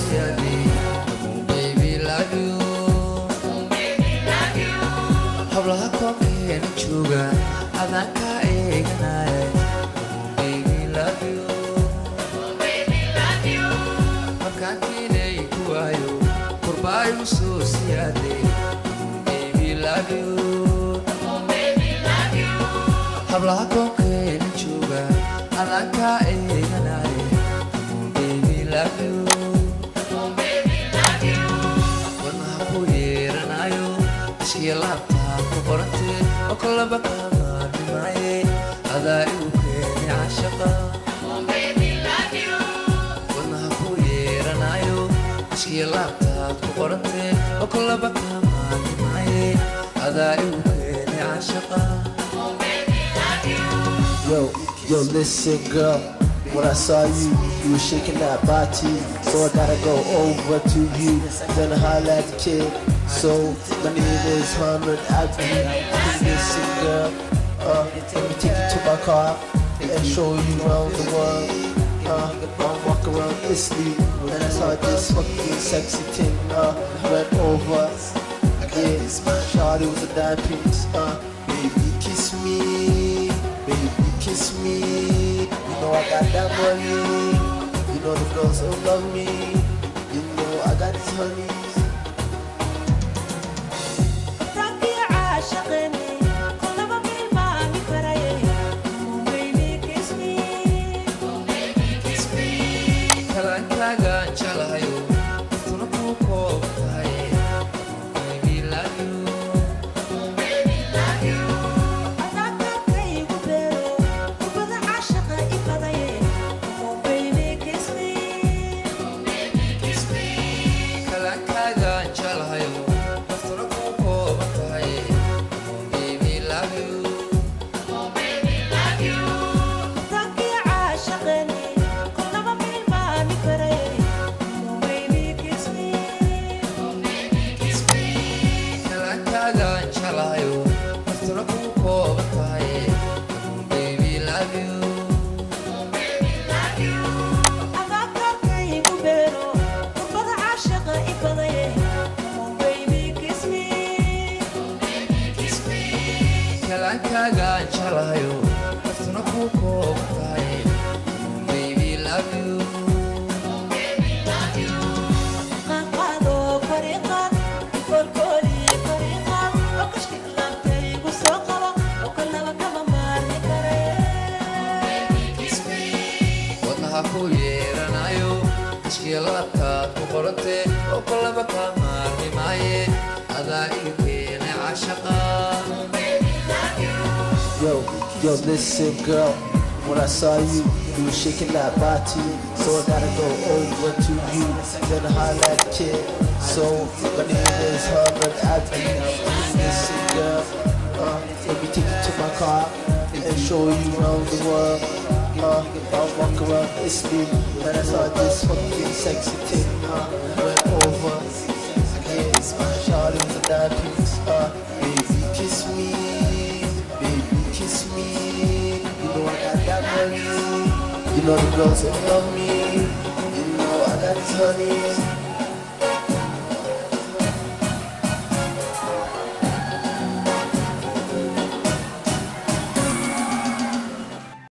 siyaadi. Come on baby love you, hablaha koobkeena jooga adaan ka eeganaya. Markaan keenay ku waayo qurbaayu soo siyaade. Baby love you, hablaha koobkeena jooga adaan ka eeganaya. Baby love you, wadnaha ku yeeranayo iskiya laabtaa ku qorantee oo kolaba kama dhimaaye adaa igu keenay caashaqa. wadnaha ku yeeranayo iskiya laabtaa ku qorantee oo kolaba kama dhimaaye adaa igu keenay caashaqa. Yo, listen, girl. When I saw you, you were shaking that body. So I gotta go over to you, then holla at the kid. So my name is Hanad.mpg. Listen, girl. Let me take you to my car and show you around the world. I'll walk around Italy, and I saw this fucking sexy thing. Went over. Yeah, shawty was a dime piece. Baby, kiss me. Baby, kiss me. You know I got that money. You know the girls will love me. You know I got this honey. Kalankaagaan jeclahayo naftuna kuu kooban tahay. Baby love you, kalankaagaan jeclahayo naftuna kuu kooban tahay. Baby love you, kalankaagaan jeclahayo naftuna kuu kooban tahay. Baby love you, kalankaagaan jeclahayo naftuna kuu kooban tahay. Baby love you, wadnaha ku yeeranayo iskiya laabtaad ku qorantee oo kolaba kama dhimaaye adaa igu keenay caashaqa. Yo, listen, girl. When I saw you, you were shaking that body. So I gotta go over to you, then holla at the kid. So my name is Hanad.mpg. Listen, girl. Let me take you to my car and show you around the world. I'll walk around Italy, and I saw this fucking sexy thing. Went over. Yeah, shawty was a dime piece. Baby, kiss me. Baby, kiss me. You know I got that money. You know the girls will love me. You know I got this honey.